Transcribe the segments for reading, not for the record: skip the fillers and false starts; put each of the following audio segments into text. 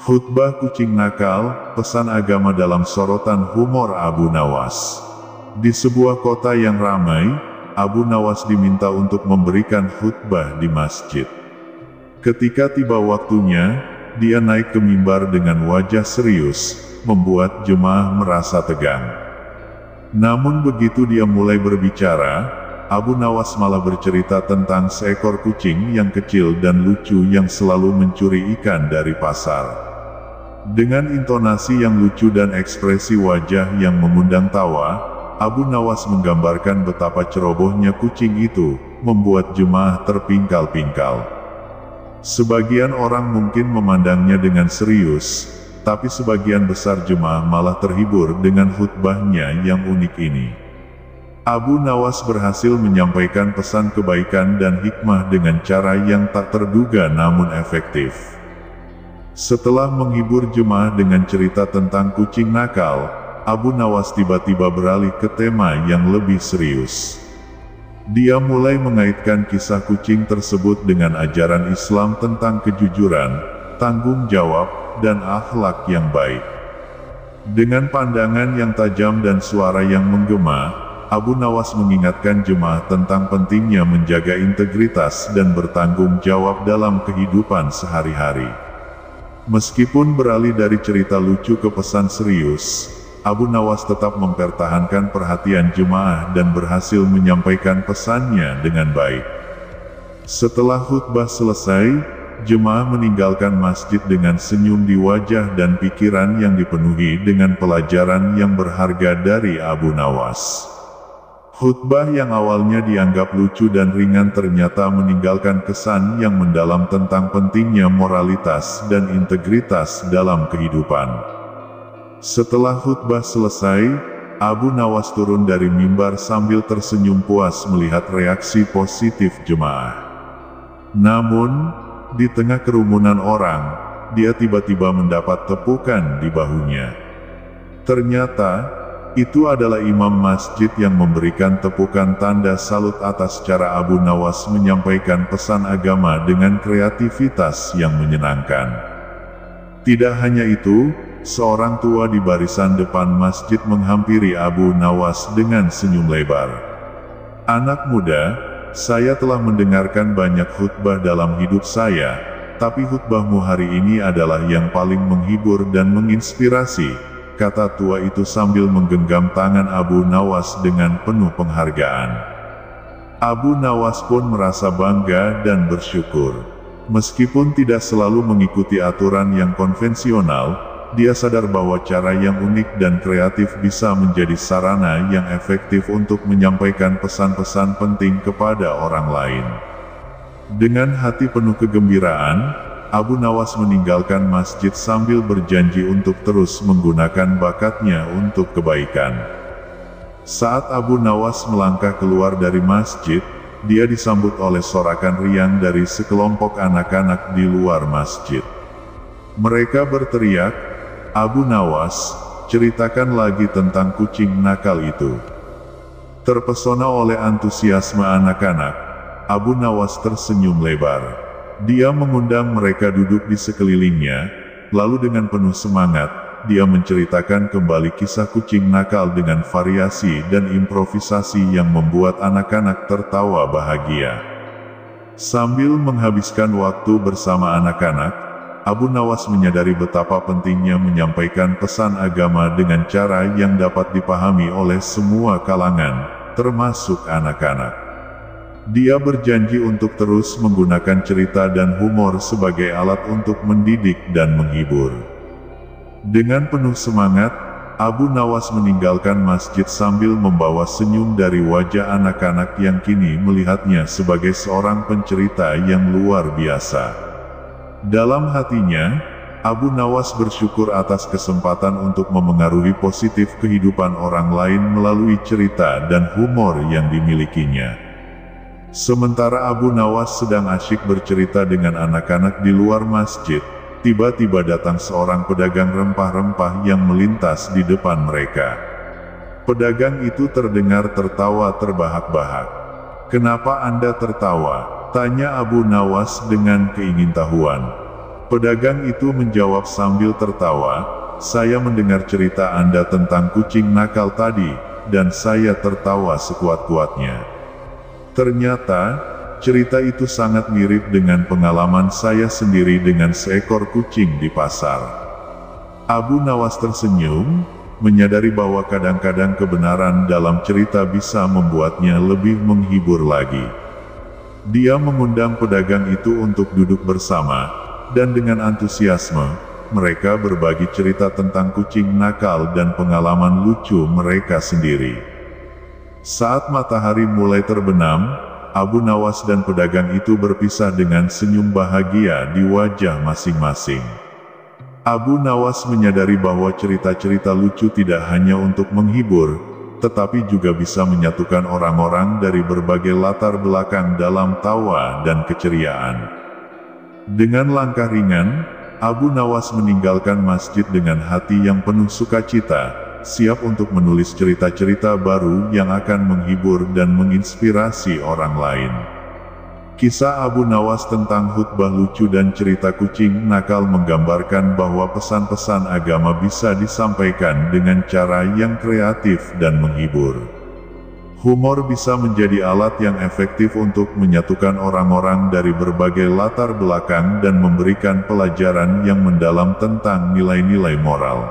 Khutbah kucing nakal, pesan agama dalam sorotan humor Abu Nawas. Di sebuah kota yang ramai, Abu Nawas diminta untuk memberikan khutbah di masjid. Ketika tiba waktunya, dia naik ke mimbar dengan wajah serius, membuat jemaah merasa tegang. Namun begitu dia mulai berbicara, Abu Nawas malah bercerita tentang seekor kucing yang kecil dan lucu yang selalu mencuri ikan dari pasar. Dengan intonasi yang lucu dan ekspresi wajah yang mengundang tawa, Abu Nawas menggambarkan betapa cerobohnya kucing itu, membuat jemaah terpingkal-pingkal. Sebagian orang mungkin memandangnya dengan serius, tapi sebagian besar jemaah malah terhibur dengan khutbahnya yang unik ini. Abu Nawas berhasil menyampaikan pesan kebaikan dan hikmah dengan cara yang tak terduga namun efektif. Setelah menghibur jemaah dengan cerita tentang kucing nakal, Abu Nawas tiba-tiba beralih ke tema yang lebih serius. Dia mulai mengaitkan kisah kucing tersebut dengan ajaran Islam tentang kejujuran, tanggung jawab, dan akhlak yang baik. Dengan pandangan yang tajam dan suara yang menggema, Abu Nawas mengingatkan jemaah tentang pentingnya menjaga integritas dan bertanggung jawab dalam kehidupan sehari-hari. Meskipun beralih dari cerita lucu ke pesan serius, Abu Nawas tetap mempertahankan perhatian jemaah dan berhasil menyampaikan pesannya dengan baik. Setelah khutbah selesai, jemaah meninggalkan masjid dengan senyum di wajah dan pikiran yang dipenuhi dengan pelajaran yang berharga dari Abu Nawas. Khutbah yang awalnya dianggap lucu dan ringan ternyata meninggalkan kesan yang mendalam tentang pentingnya moralitas dan integritas dalam kehidupan. Setelah khutbah selesai, Abu Nawas turun dari mimbar sambil tersenyum puas melihat reaksi positif jemaah. Namun, di tengah kerumunan orang, dia tiba-tiba mendapat tepukan di bahunya. Ternyata, itu adalah imam masjid yang memberikan tepukan tanda salut atas cara Abu Nawas menyampaikan pesan agama dengan kreativitas yang menyenangkan. Tidak hanya itu, seorang tua di barisan depan masjid menghampiri Abu Nawas dengan senyum lebar. "Anak muda, saya telah mendengarkan banyak khutbah dalam hidup saya, tapi khutbahmu hari ini adalah yang paling menghibur dan menginspirasi," kata tua itu sambil menggenggam tangan Abu Nawas dengan penuh penghargaan. Abu Nawas pun merasa bangga dan bersyukur. Meskipun tidak selalu mengikuti aturan yang konvensional, dia sadar bahwa cara yang unik dan kreatif bisa menjadi sarana yang efektif untuk menyampaikan pesan-pesan penting kepada orang lain. Dengan hati penuh kegembiraan, Abu Nawas meninggalkan masjid sambil berjanji untuk terus menggunakan bakatnya untuk kebaikan. Saat Abu Nawas melangkah keluar dari masjid, dia disambut oleh sorakan riang dari sekelompok anak-anak di luar masjid. Mereka berteriak, "Abu Nawas, ceritakan lagi tentang kucing nakal itu." Terpesona oleh antusiasme anak-anak, Abu Nawas tersenyum lebar. Dia mengundang mereka duduk di sekelilingnya, lalu dengan penuh semangat, dia menceritakan kembali kisah kucing nakal dengan variasi dan improvisasi yang membuat anak-anak tertawa bahagia. Sambil menghabiskan waktu bersama anak-anak, Abu Nawas menyadari betapa pentingnya menyampaikan pesan agama dengan cara yang dapat dipahami oleh semua kalangan, termasuk anak-anak. Dia berjanji untuk terus menggunakan cerita dan humor sebagai alat untuk mendidik dan menghibur. Dengan penuh semangat, Abu Nawas meninggalkan masjid sambil membawa senyum dari wajah anak-anak yang kini melihatnya sebagai seorang pencerita yang luar biasa. Dalam hatinya, Abu Nawas bersyukur atas kesempatan untuk memengaruhi positif kehidupan orang lain melalui cerita dan humor yang dimilikinya. Sementara Abu Nawas sedang asyik bercerita dengan anak-anak di luar masjid, tiba-tiba datang seorang pedagang rempah-rempah yang melintas di depan mereka. Pedagang itu terdengar tertawa terbahak-bahak. "Kenapa Anda tertawa?" tanya Abu Nawas dengan keingintahuan. Pedagang itu menjawab sambil tertawa, "Saya mendengar cerita Anda tentang kucing nakal tadi, dan saya tertawa sekuat-kuatnya. Ternyata, cerita itu sangat mirip dengan pengalaman saya sendiri dengan seekor kucing di pasar." Abu Nawas tersenyum, menyadari bahwa kadang-kadang kebenaran dalam cerita bisa membuatnya lebih menghibur lagi. Dia mengundang pedagang itu untuk duduk bersama, dan dengan antusiasme, mereka berbagi cerita tentang kucing nakal dan pengalaman lucu mereka sendiri. Saat matahari mulai terbenam, Abu Nawas dan pedagang itu berpisah dengan senyum bahagia di wajah masing-masing. Abu Nawas menyadari bahwa cerita-cerita lucu tidak hanya untuk menghibur, tetapi juga bisa menyatukan orang-orang dari berbagai latar belakang dalam tawa dan keceriaan. Dengan langkah ringan, Abu Nawas meninggalkan masjid dengan hati yang penuh sukacita, siap untuk menulis cerita-cerita baru yang akan menghibur dan menginspirasi orang lain. Kisah Abu Nawas tentang khutbah lucu dan cerita kucing nakal menggambarkan bahwa pesan-pesan agama bisa disampaikan dengan cara yang kreatif dan menghibur. Humor bisa menjadi alat yang efektif untuk menyatukan orang-orang dari berbagai latar belakang dan memberikan pelajaran yang mendalam tentang nilai-nilai moral.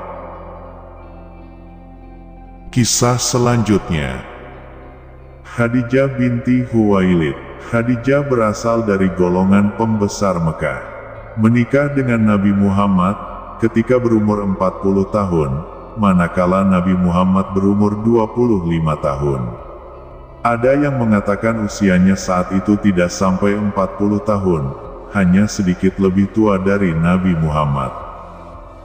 Kisah selanjutnya, Khadijah binti Khuwailid. Khadijah berasal dari golongan pembesar Mekah. Menikah dengan Nabi Muhammad ketika berumur 40 tahun, manakala Nabi Muhammad berumur 25 tahun. Ada yang mengatakan usianya saat itu tidak sampai 40 tahun, hanya sedikit lebih tua dari Nabi Muhammad.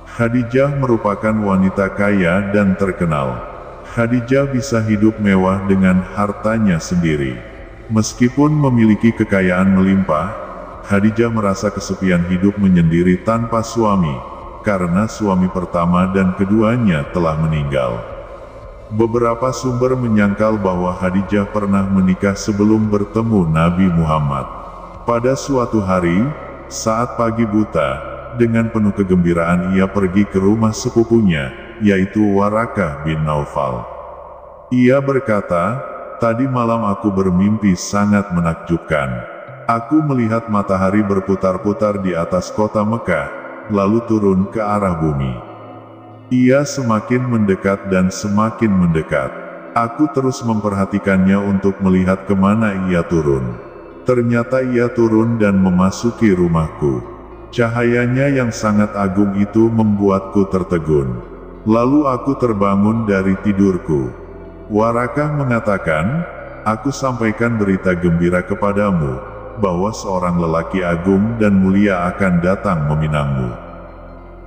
Khadijah merupakan wanita kaya dan terkenal. Khadijah bisa hidup mewah dengan hartanya sendiri. Meskipun memiliki kekayaan melimpah, Khadijah merasa kesepian hidup menyendiri tanpa suami, karena suami pertama dan keduanya telah meninggal. Beberapa sumber menyangkal bahwa Khadijah pernah menikah sebelum bertemu Nabi Muhammad. Pada suatu hari, saat pagi buta, dengan penuh kegembiraan ia pergi ke rumah sepupunya, yaitu Warakah bin Naufal. Ia berkata, "Tadi malam aku bermimpi sangat menakjubkan. Aku melihat matahari berputar-putar di atas kota Mekah, lalu turun ke arah bumi. Ia semakin mendekat dan semakin mendekat. Aku terus memperhatikannya untuk melihat kemana ia turun. Ternyata ia turun dan memasuki rumahku. Cahayanya yang sangat agung itu membuatku tertegun. Lalu aku terbangun dari tidurku." Warakah mengatakan, "Aku sampaikan berita gembira kepadamu, bahwa seorang lelaki agung dan mulia akan datang meminangmu.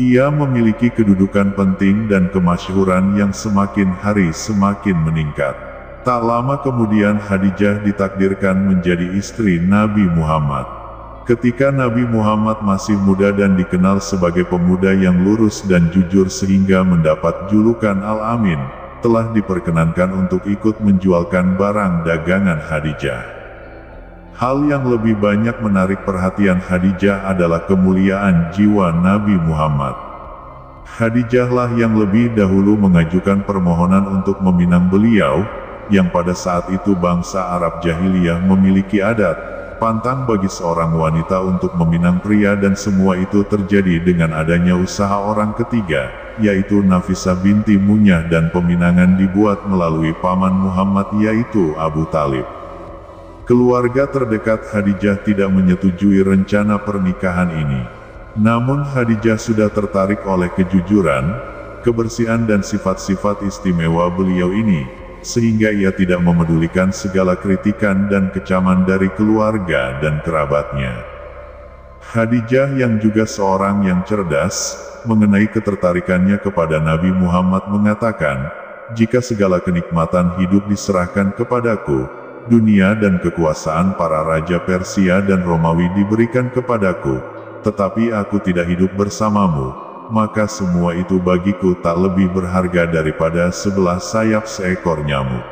Ia memiliki kedudukan penting dan kemasyhuran yang semakin hari semakin meningkat." Tak lama kemudian Khadijah ditakdirkan menjadi istri Nabi Muhammad. Ketika Nabi Muhammad masih muda dan dikenal sebagai pemuda yang lurus dan jujur sehingga mendapat julukan Al-Amin, telah diperkenankan untuk ikut menjualkan barang dagangan Khadijah. Hal yang lebih banyak menarik perhatian Khadijah adalah kemuliaan jiwa Nabi Muhammad. Khadijahlah yang lebih dahulu mengajukan permohonan untuk meminang beliau, yang pada saat itu bangsa Arab Jahiliyah memiliki adat pantang bagi seorang wanita untuk meminang pria, dan semua itu terjadi dengan adanya usaha orang ketiga, yaitu Nafisah binti Munyah, dan peminangan dibuat melalui paman Muhammad yaitu Abu Talib. Keluarga terdekat Khadijah tidak menyetujui rencana pernikahan ini. Namun Khadijah sudah tertarik oleh kejujuran, kebersihan dan sifat-sifat istimewa beliau ini, sehingga ia tidak memedulikan segala kritikan dan kecaman dari keluarga dan kerabatnya. Khadijah yang juga seorang yang cerdas, mengenai ketertarikannya kepada Nabi Muhammad mengatakan, "Jika segala kenikmatan hidup diserahkan kepadaku, dunia dan kekuasaan para raja Persia dan Romawi diberikan kepadaku, tetapi aku tidak hidup bersamamu, maka semua itu bagiku tak lebih berharga daripada sebelah sayap seekor nyamuk."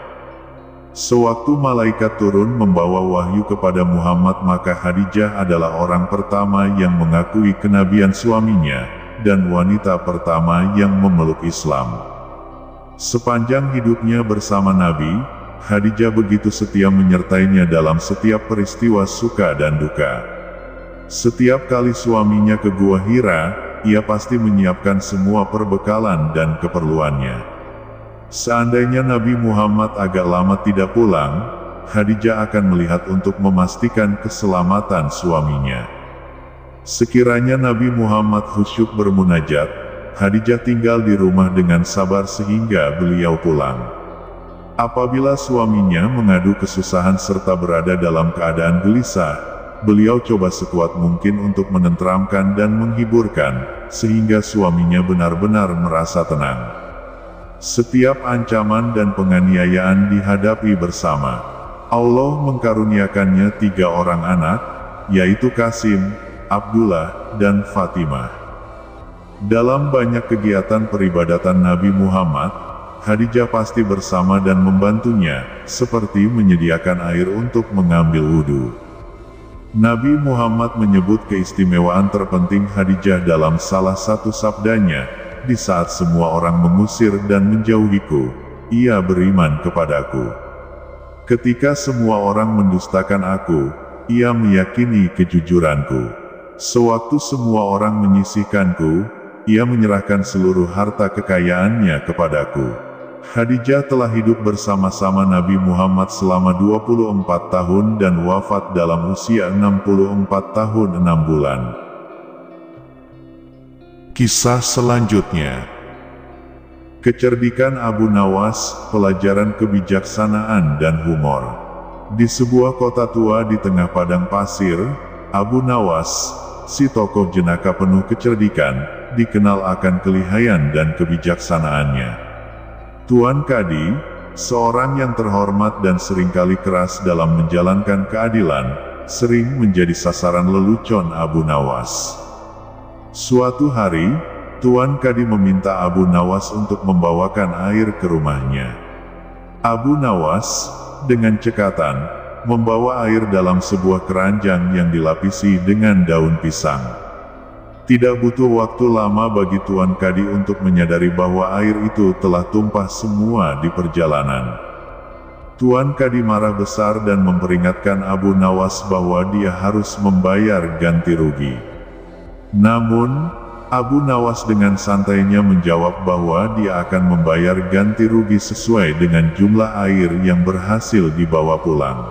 Sewaktu malaikat turun membawa wahyu kepada Muhammad, maka Khadijah adalah orang pertama yang mengakui kenabian suaminya, dan wanita pertama yang memeluk Islam. Sepanjang hidupnya bersama Nabi, Khadijah begitu setia menyertainya dalam setiap peristiwa suka dan duka. Setiap kali suaminya ke Gua Hira, ia pasti menyiapkan semua perbekalan dan keperluannya. Seandainya Nabi Muhammad agak lama tidak pulang, Khadijah akan melihat untuk memastikan keselamatan suaminya. Sekiranya Nabi Muhammad khusyuk bermunajat, Khadijah tinggal di rumah dengan sabar sehingga beliau pulang. Apabila suaminya mengadu kesusahan serta berada dalam keadaan gelisah, beliau coba sekuat mungkin untuk menenteramkan dan menghiburkan, sehingga suaminya benar-benar merasa tenang. Setiap ancaman dan penganiayaan dihadapi bersama. Allah mengkaruniakannya 3 orang anak, yaitu Qasim, Abdullah, dan Fatimah. Dalam banyak kegiatan peribadatan Nabi Muhammad, Khadijah pasti bersama dan membantunya, seperti menyediakan air untuk mengambil wudhu. Nabi Muhammad menyebut keistimewaan terpenting Khadijah dalam salah satu sabdanya, "Di saat semua orang mengusir dan menjauhiku, ia beriman kepadaku. Ketika semua orang mendustakan aku, ia meyakini kejujuranku. Sewaktu semua orang menyisihkanku, ia menyerahkan seluruh harta kekayaannya kepadaku." Khadijah telah hidup bersama-sama Nabi Muhammad selama 24 tahun dan wafat dalam usia 64 tahun 6 bulan. Kisah selanjutnya. Kecerdikan Abu Nawas, pelajaran kebijaksanaan dan humor. Di sebuah kota tua di tengah padang pasir, Abu Nawas, si tokoh jenaka penuh kecerdikan, dikenal akan kelihayan dan kebijaksanaannya. Tuan Kadi, seorang yang terhormat dan seringkali keras dalam menjalankan keadilan, sering menjadi sasaran lelucon Abu Nawas. Suatu hari, Tuan Kadi meminta Abu Nawas untuk membawakan air ke rumahnya. Abu Nawas, dengan cekatan, membawa air dalam sebuah keranjang yang dilapisi dengan daun pisang. Tidak butuh waktu lama bagi Tuan Kadi untuk menyadari bahwa air itu telah tumpah semua di perjalanan. Tuan Kadi marah besar dan memperingatkan Abu Nawas bahwa dia harus membayar ganti rugi. Namun, Abu Nawas dengan santainya menjawab bahwa dia akan membayar ganti rugi sesuai dengan jumlah air yang berhasil dibawa pulang.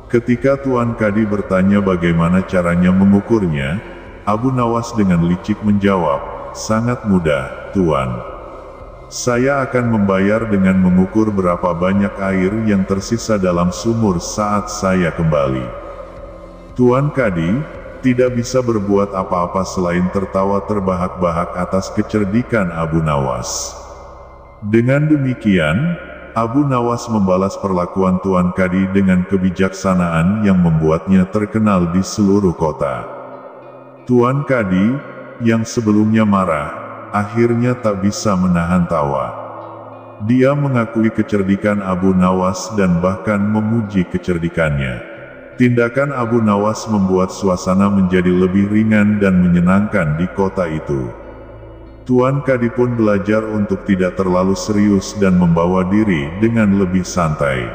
Ketika Tuan Kadi bertanya bagaimana caranya mengukurnya, Abu Nawas dengan licik menjawab, "Sangat mudah, Tuan. Saya akan membayar dengan mengukur berapa banyak air yang tersisa dalam sumur saat saya kembali." Tuan Kadi tidak bisa berbuat apa-apa selain tertawa terbahak-bahak atas kecerdikan Abu Nawas. Dengan demikian, Abu Nawas membalas perlakuan Tuan Kadi dengan kebijaksanaan yang membuatnya terkenal di seluruh kota. Tuan Kadi, yang sebelumnya marah, akhirnya tak bisa menahan tawa. Dia mengakui kecerdikan Abu Nawas dan bahkan memuji kecerdikannya. Tindakan Abu Nawas membuat suasana menjadi lebih ringan dan menyenangkan di kota itu. Tuan Kadi pun belajar untuk tidak terlalu serius dan membawa diri dengan lebih santai.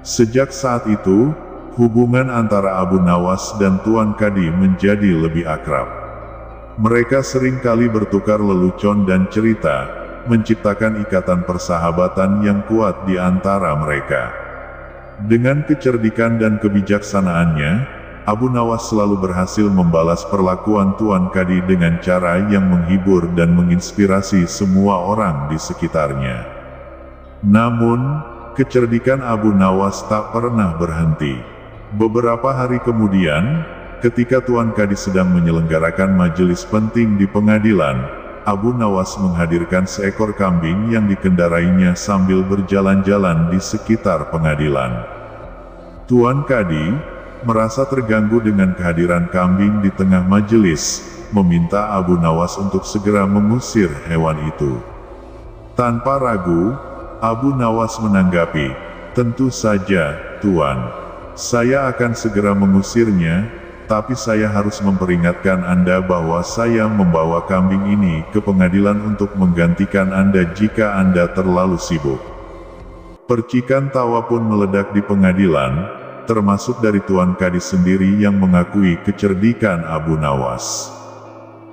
Sejak saat itu, hubungan antara Abu Nawas dan Tuan Kadi menjadi lebih akrab. Mereka sering kali bertukar lelucon dan cerita, menciptakan ikatan persahabatan yang kuat di antara mereka. Dengan kecerdikan dan kebijaksanaannya, Abu Nawas selalu berhasil membalas perlakuan Tuan Kadi dengan cara yang menghibur dan menginspirasi semua orang di sekitarnya. Namun, kecerdikan Abu Nawas tak pernah berhenti. Beberapa hari kemudian, ketika Tuan Kadi sedang menyelenggarakan majelis penting di pengadilan, Abu Nawas menghadirkan seekor kambing yang dikendarainya sambil berjalan-jalan di sekitar pengadilan. Tuan Kadi merasa terganggu dengan kehadiran kambing di tengah majelis, meminta Abu Nawas untuk segera mengusir hewan itu. Tanpa ragu, Abu Nawas menanggapi, Tentu saja, Tuan. Saya akan segera mengusirnya, tapi saya harus memperingatkan Anda bahwa saya membawa kambing ini ke pengadilan untuk menggantikan Anda jika Anda terlalu sibuk. Percikan tawa pun meledak di pengadilan, termasuk dari Tuan Kadis sendiri yang mengakui kecerdikan Abu Nawas.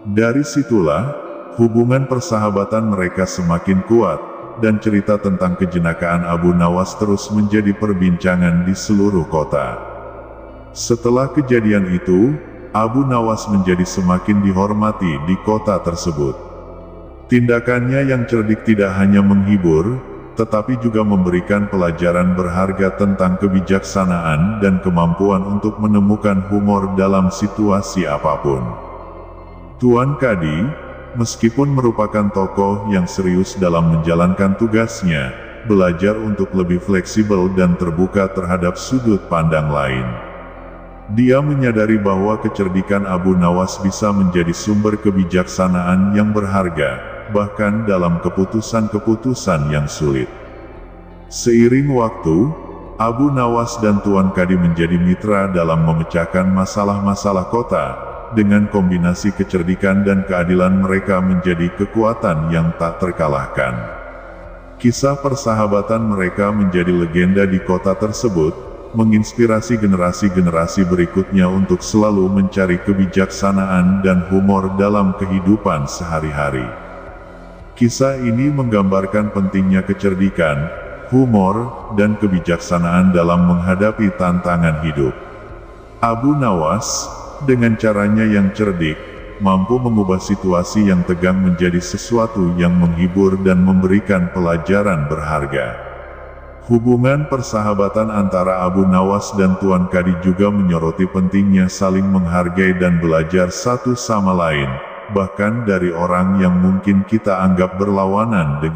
Dari situlah, hubungan persahabatan mereka semakin kuat, dan cerita tentang kejenakaan Abu Nawas terus menjadi perbincangan di seluruh kota. Setelah kejadian itu, Abu Nawas menjadi semakin dihormati di kota tersebut. Tindakannya yang cerdik tidak hanya menghibur, tetapi juga memberikan pelajaran berharga tentang kebijaksanaan dan kemampuan untuk menemukan humor dalam situasi apapun. Tuan Kadi, meskipun merupakan tokoh yang serius dalam menjalankan tugasnya, belajar untuk lebih fleksibel dan terbuka terhadap sudut pandang lain. Dia menyadari bahwa kecerdikan Abu Nawas bisa menjadi sumber kebijaksanaan yang berharga, bahkan dalam keputusan-keputusan yang sulit. Seiring waktu, Abu Nawas dan Tuan Kadi menjadi mitra dalam memecahkan masalah-masalah kota. Dengan kombinasi kecerdikan dan keadilan mereka menjadi kekuatan yang tak terkalahkan. Kisah persahabatan mereka menjadi legenda di kota tersebut, menginspirasi generasi-generasi berikutnya untuk selalu mencari kebijaksanaan dan humor dalam kehidupan sehari-hari. Kisah ini menggambarkan pentingnya kecerdikan, humor, dan kebijaksanaan dalam menghadapi tantangan hidup. Abu Nawas, dengan caranya yang cerdik, mampu mengubah situasi yang tegang menjadi sesuatu yang menghibur dan memberikan pelajaran berharga. Hubungan persahabatan antara Abu Nawas dan Tuan Kadi juga menyoroti pentingnya saling menghargai dan belajar satu sama lain, bahkan dari orang yang mungkin kita anggap berlawanan dengan